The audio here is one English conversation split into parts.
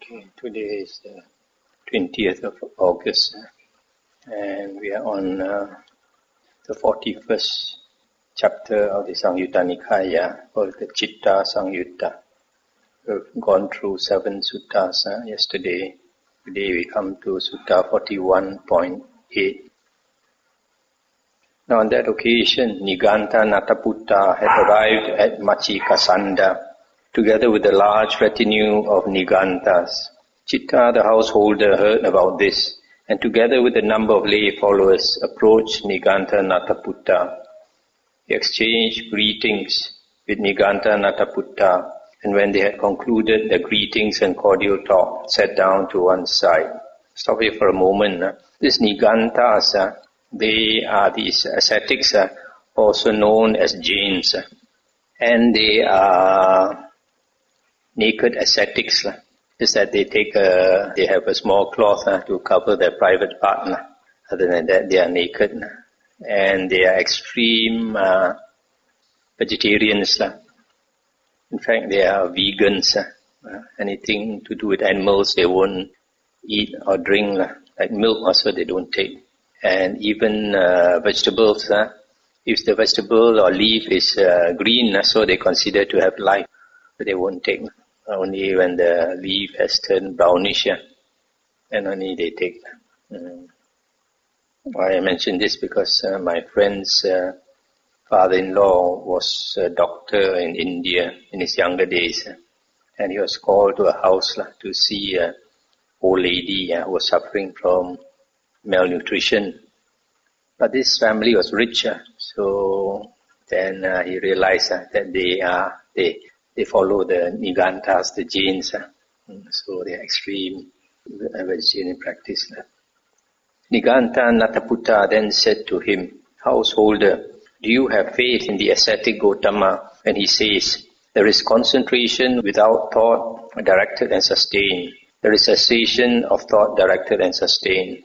Okay, today is the 20th of August and we are on the 41st chapter of the Samyutta Nikaya, called the Citta Samyutta. We've gone through 7 suttas yesterday. Today we come to Sutta 41.8. Now on that occasion, Niganta Nataputta had arrived at Machikasanda, together with a large retinue of Nigantas. Citta, the householder, heard about this, and together with a number of lay followers, approached Niganta Nataputta. He exchanged greetings with Niganta Nataputta, and when they had concluded their greetings and cordial talk, sat down to one side. Stop here for a moment. These Nigantas, they are these ascetics, also known as Jains, and they are naked ascetics. Just that they have a small cloth to cover their private part. Other than that, they are naked, and they are extreme vegetarians. In fact, they are vegans. Anything to do with animals, they won't eat or drink. Like milk also, they don't take. And even vegetables, if the vegetable or leaf is green, so they consider to have life, but they won't take. Only when the leaf has turned brownish, then only they take. I mention this because my friend's father-in-law was a doctor in India in his younger days, and he was called to a house to see an old lady who was suffering from malnutrition. But this family was rich, so then he realized that they follow the Nigantas, the Jains, so they are extreme vegetarian practice. Niganta Nataputta then said to him, "Householder, do you have faith in the ascetic Gotama when he says, there is concentration without thought directed and sustained. There is cessation of thought directed and sustained."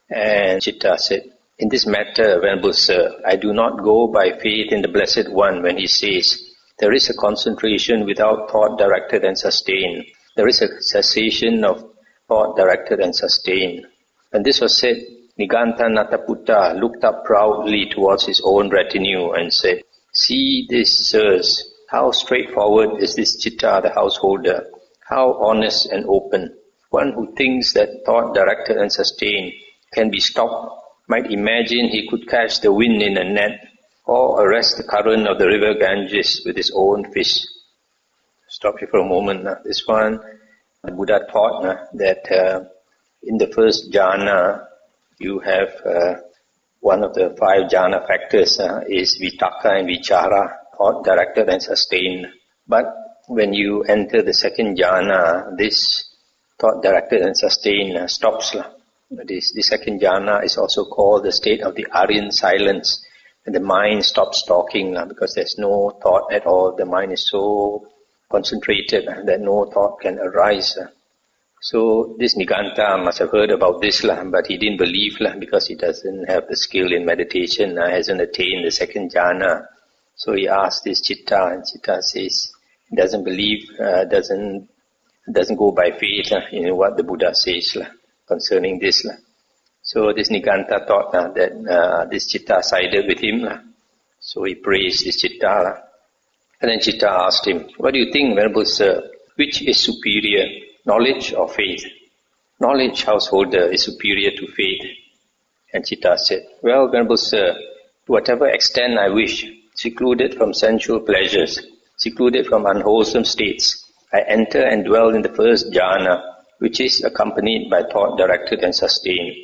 And Citta said, "In this matter, Venerable Sir, I do not go by faith in the Blessed One when he says, there is a concentration without thought directed and sustained. There is a cessation of thought directed and sustained." When this was said, Niganta Nataputta looked up proudly towards his own retinue and said, "See this, sirs, how straightforward is this Citta, the householder, how honest and open. One who thinks that thought directed and sustained can be stopped might imagine he could catch the wind in a net, or arrest the current of the river Ganges with his own fish." Stop here for a moment. This one, the Buddha taught that in the first jhana, you have one of the 5 jhana factors is vitakka and vichara, thought directed and sustained. But when you enter the second jhana, this thought directed and sustained stops. The second jhana is also called the state of the Aryan silence. And the mind stops talking because there's no thought at all. The mind is so concentrated that no thought can arise. So this Niganta must have heard about this, but he didn't believe because he doesn't have the skill in meditation, hasn't attained the second jhana. So he asked this Citta, and Citta says he doesn't believe, doesn't go by faith in what the Buddha says concerning this. So this Niganta thought that this Citta sided with him. So he praised this Citta. And then Citta asked him, "What do you think, Venerable Sir? Which is superior, knowledge or faith?" "Knowledge, householder, is superior to faith." And Citta said, "Well, Venerable Sir, to whatever extent I wish, secluded from sensual pleasures, secluded from unwholesome states, I enter and dwell in the first jhana, which is accompanied by thought directed and sustained,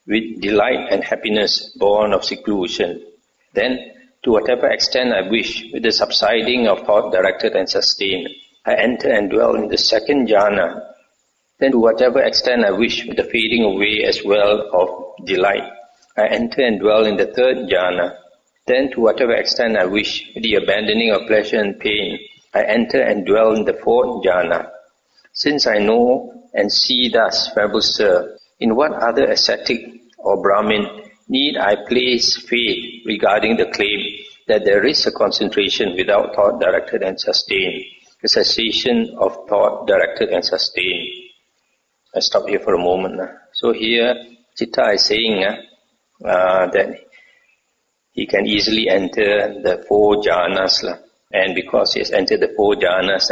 with delight and happiness born of seclusion. Then, to whatever extent I wish, with the subsiding of thought directed and sustained, I enter and dwell in the second jhana. Then, to whatever extent I wish, with the fading away as well of delight, I enter and dwell in the third jhana. Then, to whatever extent I wish, with the abandoning of pleasure and pain, I enter and dwell in the fourth jhana. Since I know and see thus, Venerable Sir, in what other ascetic or Brahmin need I place faith regarding the claim that there is a concentration without thought directed and sustained, the cessation of thought directed and sustained. I stop here for a moment. So here, Citta is saying that he can easily enter the 4 jhanas. And because he has entered the 4 jhanas,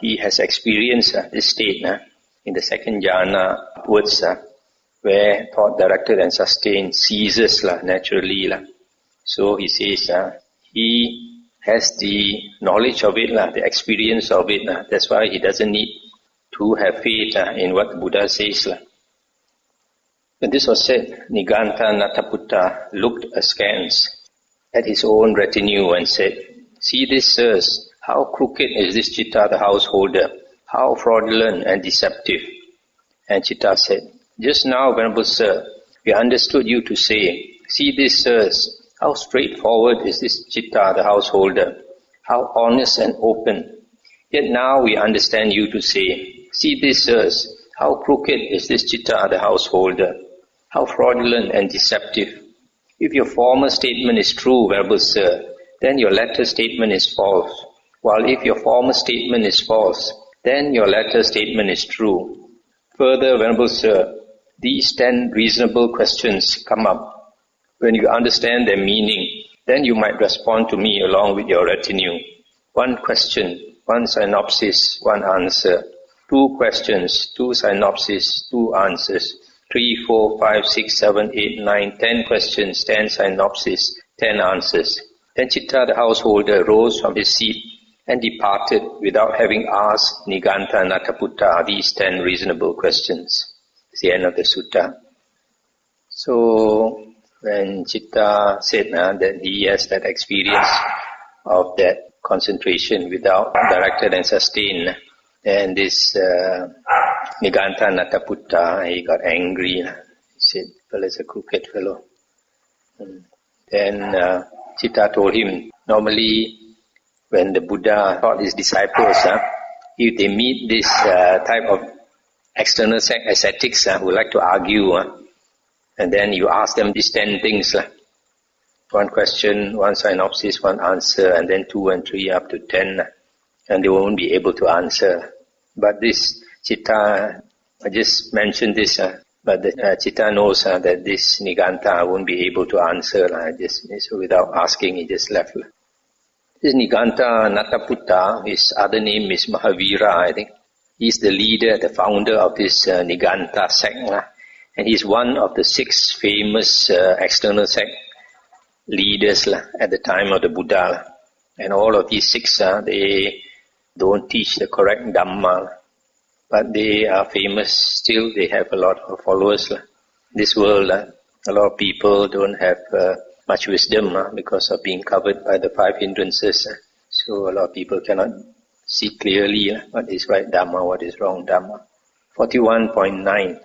he has experienced this state in the 2nd jhana upwards, where thought directed and sustained ceases naturally. So he says he has the knowledge of it, the experience of it. That's why he doesn't need to have faith in what the Buddha says. When this was said, Niganta Nataputta looked askance at his own retinue and said, "See this, sirs, how crooked is this Citta the householder, how fraudulent and deceptive." And Citta said, "Just now, Venerable Sir, we understood you to say, 'See this, sirs, how straightforward is this Citta the householder, how honest and open.' Yet now we understand you to say, 'See this, sirs, how crooked is this Citta the householder, how fraudulent and deceptive.' If your former statement is true, Venerable Sir, then your latter statement is false. While if your former statement is false, then your latter statement is true. Further, Venerable Sir, these 10 reasonable questions come up. When you understand their meaning, then you might respond to me along with your retinue. 1 question, 1 synopsis, 1 answer. 2 questions, 2 synopsis, 2 answers. 3, 4, 5, 6, 7, 8, 9, 10 questions, 10 synopsis, 10 answers. Then Citta the householder rose from his seat and departed without having asked Niganta Nataputta these 10 reasonable questions." It's the end of the sutta. So when Citta said that he has that experience of that concentration without directed and sustained, then this Niganta Nataputta, he got angry. He said, "Well, it's a crooked fellow." Then Citta told him, normally when the Buddha taught his disciples, if they meet this type of external ascetics who like to argue, and then you ask them these 10 things, 1 question, 1 synopsis, 1 answer, and then 2 and 3 up to 10, and they won't be able to answer. But this Citta, I just mentioned this, but the Citta knows that this Niganta won't be able to answer. So without asking, he just left. This Niganta Nataputta, his other name is Mahathera, I think. He's the leader, the founder of this Niganta sect. And he's one of the 6 famous external sect leaders at the time of the Buddha. And all of these 6, they don't teach the correct Dhamma. But they are famous still. They have a lot of followers. This world, a lot of people don't have much wisdom because of being covered by the 5 hindrances. So a lot of people cannot see clearly what is right Dhamma, what is wrong Dhamma. 41.9.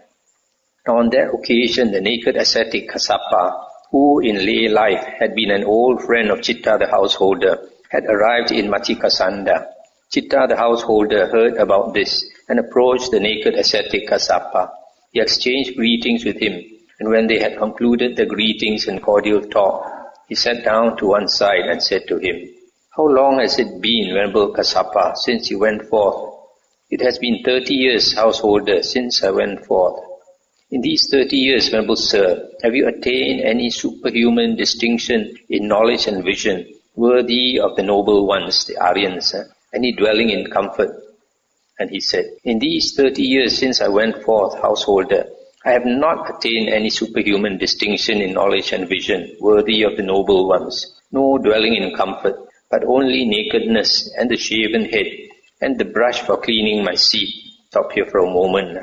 On that occasion, the naked ascetic Kassapa, who in lay life had been an old friend of Citta the householder, had arrived in Matikasanda. Citta the householder heard about this and approached the naked ascetic Kassapa. He exchanged greetings with him, and when they had concluded the greetings and cordial talk, he sat down to one side and said to him, "How long has it been, Venerable Kassapa, since you went forth?" "It has been 30 years, householder, since I went forth." "In these 30 years, Venerable Sir, have you attained any superhuman distinction in knowledge and vision, worthy of the noble ones, the Aryans, any dwelling in comfort?" And he said, "In these 30 years since I went forth, householder, I have not attained any superhuman distinction in knowledge and vision, worthy of the noble ones, no dwelling in comfort, but only nakedness and the shaven head, and the brush for cleaning my seat." Stop here for a moment.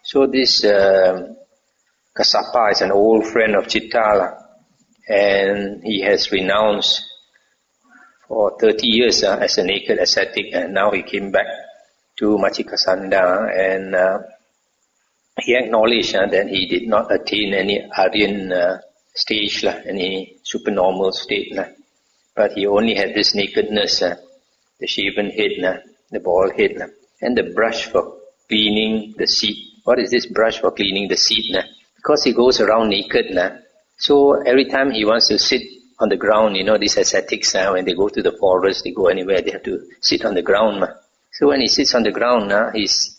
So this Kassapa is an old friend of Citta, and he has renounced for 30 years as a naked ascetic, and now he came back to Matikasanda, and he acknowledged that he did not attain any Aryan stage, any supernormal state, but he only had this nakedness, the shaven head, the bald head, and the brush for cleaning the seat. What is this brush for cleaning the seat? Because he goes around naked, so every time he wants to sit on the ground. These ascetics, when they go to the forest, they go anywhere, they have to sit on the ground. So when he sits on the ground, his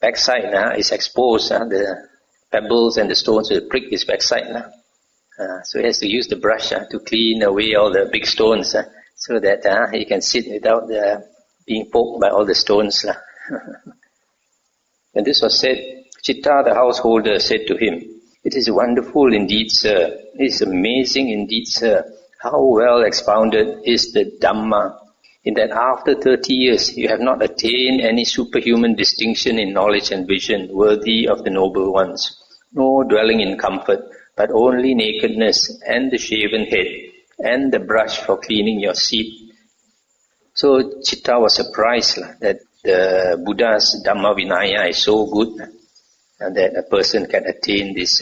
backside is exposed. The pebbles and the stones will prick his backside. So he has to use the brush to clean away all the big stones so that he can sit without being poked by all the stones. When this was said, Citta the householder said to him, "It is wonderful indeed, sir. It is amazing indeed, sir, how well expounded is the Dhamma, in that after 30 years you have not attained any superhuman distinction in knowledge and vision worthy of the noble ones, no dwelling in comfort, but only nakedness and the shaven head and the brush for cleaning your seat." So Citta was surprised that the Buddha's Dhamma Vinaya is so good and that a person can attain this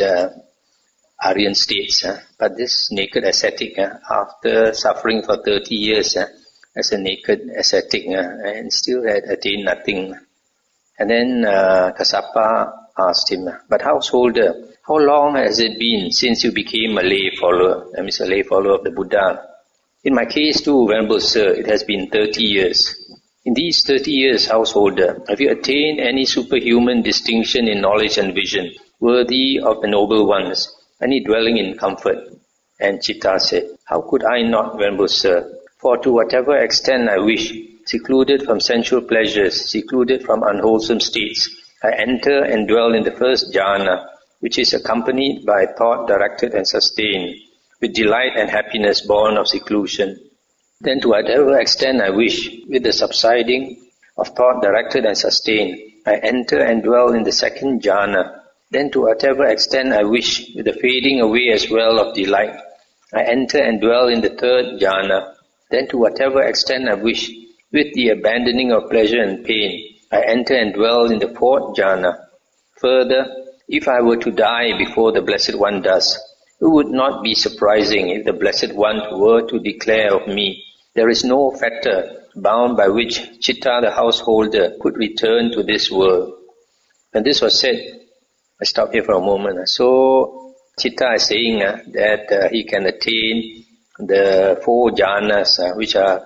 Aryan states. But this naked ascetic, after suffering for 30 years as a naked ascetic, and still had attained nothing. And then Kassapa asked him, "But householder, how long has it been since you became a lay follower?" That means a lay follower of the Buddha. "In my case too, Venerable Sir, it has been 30 years. In these 30 years, householder, have you attained any superhuman distinction in knowledge and vision, worthy of the noble ones, any dwelling in comfort?" And Citta said, "How could I not, Venerable Sir? For to whatever extent I wish, secluded from sensual pleasures, secluded from unwholesome states, I enter and dwell in the first jhana, which is accompanied by thought directed and sustained, with delight and happiness born of seclusion. Then to whatever extent I wish, with the subsiding of thought directed and sustained, I enter and dwell in the second jhana. Then to whatever extent I wish, with the fading away as well of delight, I enter and dwell in the third jhana. Then to whatever extent I wish, with the abandoning of pleasure and pain, I enter and dwell in the fourth jhana. Further, if I were to die before the Blessed One does, it would not be surprising if the Blessed One were to declare of me, 'There is no fetter bound by which Citta the householder could return to this world.'" When this was said, I stop here for a moment. So Citta is saying that he can attain the 4 jhanas which are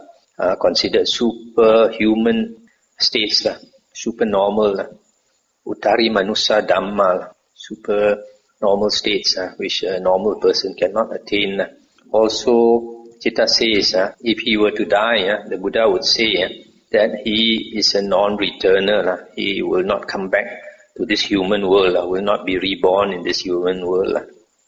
considered superhuman states, supernormal, uttari manusa dhamma, super normal states which a normal person cannot attain. Also, Citta says, if he were to die, the Buddha would say that he is a non-returner. He will not come back to this human world, will not be reborn in this human world.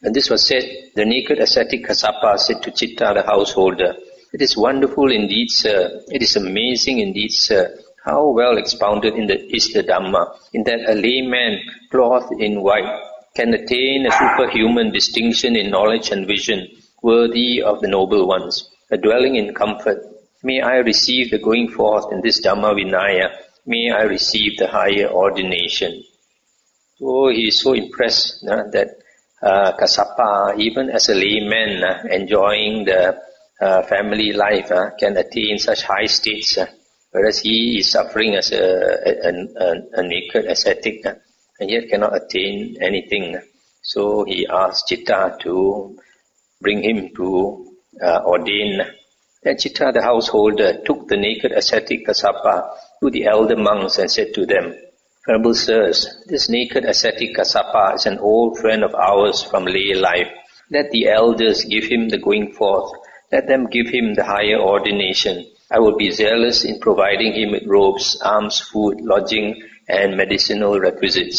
And this was said, the naked ascetic Kassapa said to Citta the householder, "It is wonderful indeed, sir. It is amazing indeed, sir, how well expounded is the Dhamma, in that a layman clothed in white can attain a superhuman distinction in knowledge and vision, worthy of the noble ones, a dwelling in comfort. May I receive the going forth in this Dhamma Vinaya. May I receive the higher ordination." So he is so impressed that Kassapa, even as a layman enjoying the family life, can attain such high states, whereas he is suffering as a naked ascetic and yet cannot attain anything. So he asked Citta to bring him to ordain. Then Citta the householder took the naked ascetic Kassapa to the elder monks and said to them, "Venerable sirs, this naked ascetic Kassapa is an old friend of ours from lay life. Let the elders give him the going forth. Let them give him the higher ordination. I will be zealous in providing him with robes, arms, food, lodging, and medicinal requisites."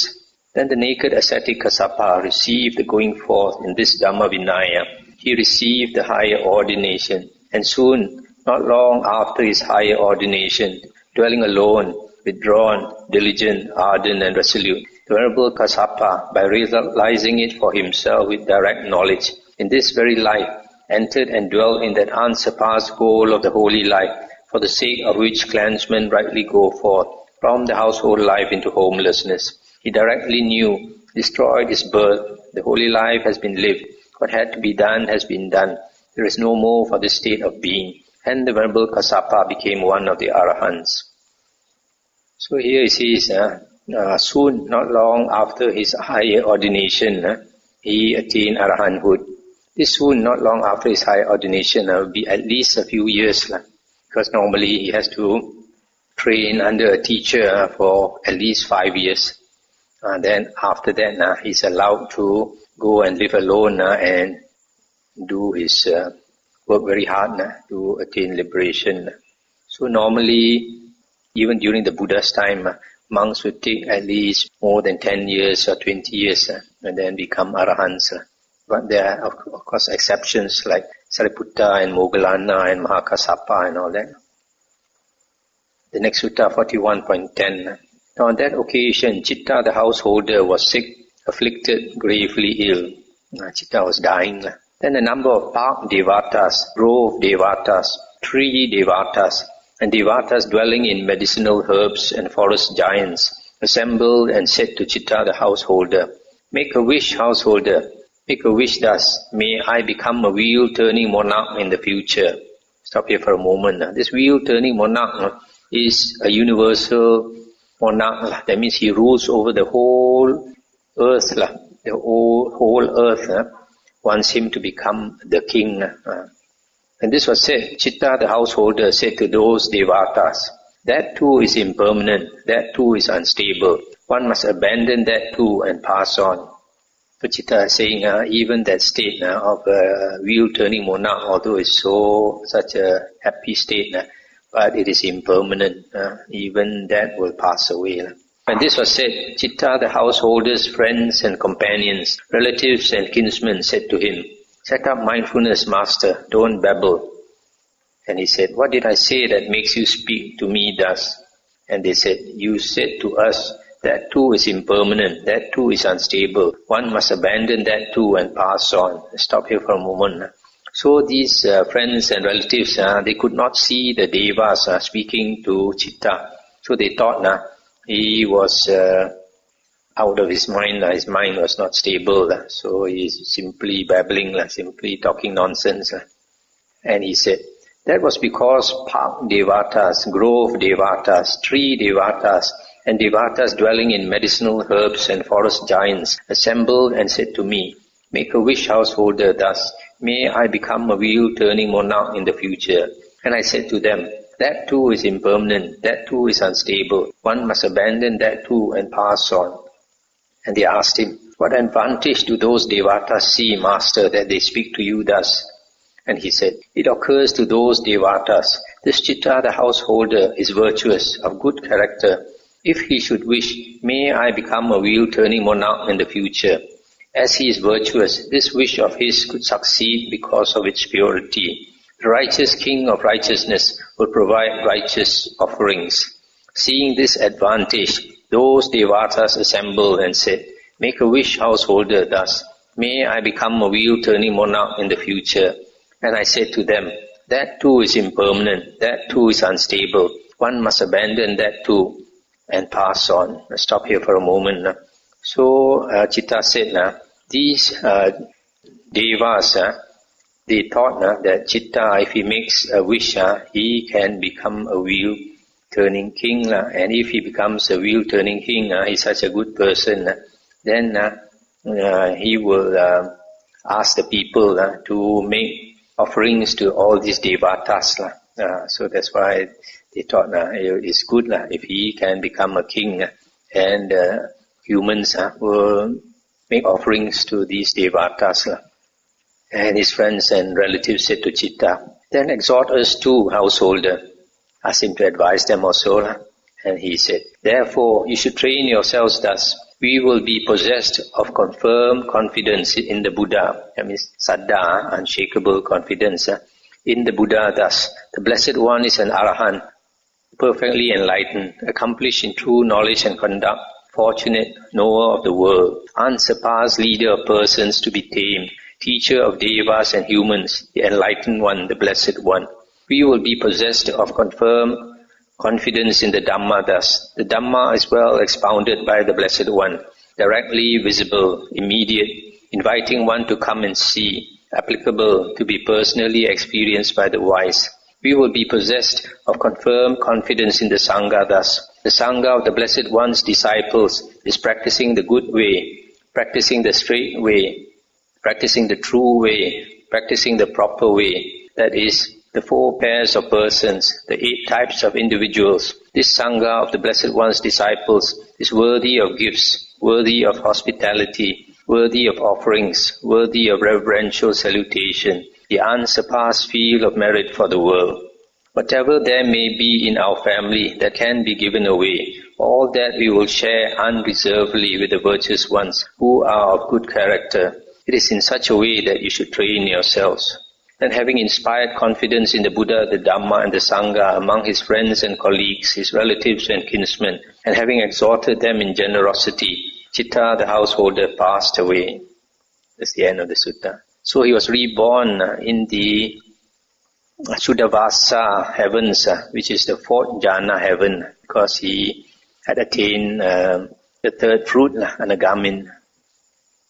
Then the naked ascetic Kassapa received the going forth in this Dhamma Vinaya. He received the higher ordination, and soon, not long after his higher ordination, dwelling alone, withdrawn, diligent, ardent, and resolute, the Venerable Kassapa, by realizing it for himself with direct knowledge, in this very life, entered and dwelt in that unsurpassed goal of the holy life, for the sake of which clansmen rightly go forth from the household life into homelessness. He directly knew, destroyed his birth, the holy life has been lived, what had to be done has been done, there is no more for this state of being, and the Venerable Kassapa became one of the Arahants. So here it says, soon, not long after his higher ordination, he attained arahanthood. This soon, not long after his high ordination, will be at least a few years, because normally he has to train under a teacher for at least 5 years. Then after that, he's allowed to go and live alone and do his work very hard to attain liberation. So normally, even during the Buddha's time, monks would take at least more than 10 years or 20 years and then become arahants. But there are, of course, exceptions like Sariputta and Moggallana and Mahakassapa and all that. The next sutta, 41.10. Now on that occasion, Citta the householder was sick, afflicted, gravely ill. Citta was dying. Then a number of park devatas, grove devatas, tree devatas, and devatas dwelling in medicinal herbs and forest giants assembled and said to Citta the householder, "Make a wish, householder. Make a wish thus. May I become a wheel-turning monarch in the future." Stop here for a moment. This wheel-turning monarch is a universal monarch. That means he rules over the whole earth. The whole earth wants him to become the king. And this was said, Citta the householder said to those devatas, "That too is impermanent, that too is unstable. One must abandon that too and pass on." So Citta is saying, even that state of a wheel-turning monarch, although it's such a happy state, but it is impermanent. Even that will pass away. When this was said, Citta the householder's friends and companions, relatives and kinsmen said to him, "Set up mindfulness, master, don't babble." And he said, "What did I say that makes you speak to me thus?" And they said, "You said to us, that too is impermanent, that too is unstable. One must abandon that too and pass on." Stop here for a moment. So these friends and relatives, they could not see the devas speaking to Citta. So they thought he was out of his mind. His mind was not stable. So he's simply babbling, simply talking nonsense. And he said, that was because park devatas, grove devatas, tree devatas, and devatas dwelling in medicinal herbs and forest giants assembled and said to me, "Make a wish, householder, thus. May I become a wheel-turning monarch in the future." And I said to them, "That too is impermanent, that too is unstable. One must abandon that too and pass on." And they asked him, "What advantage do those devatas see, master, that they speak to you thus?" And he said, "It occurs to those devatas, this Citta the householder is virtuous, of good character. If he should wish, may I become a wheel-turning monarch in the future. As he is virtuous, this wish of his could succeed because of its purity. The righteous king of righteousness will provide righteous offerings." Seeing this advantage, those devatas assembled and said, "Make a wish, householder, thus. May I become a wheel-turning monarch in the future." And I said to them, "That too is impermanent, that too is unstable. One must abandon that too and pass on." Let's stop here for a moment. So Citta said, these devas, they thought that Citta, if he makes a wish, he can become a wheel-turning king. And if he becomes a wheel-turning king, he's such a good person, then he will ask the people to make offerings to all these devatas. So that's why they thought it's good if he can become a king and humans will make offerings to these devatas. And his friends and relatives said to Citta, "Then exhort us too, householder." Asked him to advise them also. And he said, "Therefore you should train yourselves thus. We will be possessed of confirmed confidence in the Buddha." That means saddha, unshakable confidence in the Buddha thus. The Blessed One is an arahant, perfectly enlightened, accomplished in true knowledge and conduct, fortunate knower of the world, unsurpassed leader of persons to be tamed, teacher of devas and humans, the enlightened one, the Blessed One. We will be possessed of confirmed confidence in the Dhamma thus. The Dhamma is well expounded by the Blessed One, directly visible, immediate, inviting one to come and see, applicable to be personally experienced by the wise. We will be possessed of confirmed confidence in the Sangha thus. The Sangha of the Blessed One's disciples is practicing the good way, practicing the straight way, practicing the true way, practicing the proper way, that is, the 4 pairs of persons, the 8 types of individuals, this Sangha of the Blessed One's disciples is worthy of gifts, worthy of hospitality, worthy of offerings, worthy of reverential salutation, the unsurpassed field of merit for the world. Whatever there may be in our family that can be given away, all that we will share unreservedly with the virtuous ones who are of good character. It is in such a way that you should train yourselves. And having inspired confidence in the Buddha, the Dhamma and the Sangha among his friends and colleagues, his relatives and kinsmen, and having exhorted them in generosity, Citta, the householder, passed away. That's the end of the sutta. So he was reborn in the Suddhavasa heavens, which is the 4th jhana heaven, because he had attained the 3rd fruit, Anagamin.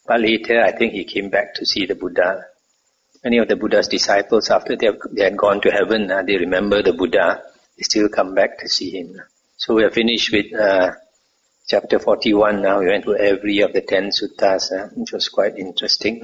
But later, I think he came back to see the Buddha. Many of the Buddha's disciples, after they had gone to heaven, they remember the Buddha. They still come back to see him. So we are finished with chapter 41 now. We went to every of the 10 suttas, which was quite interesting.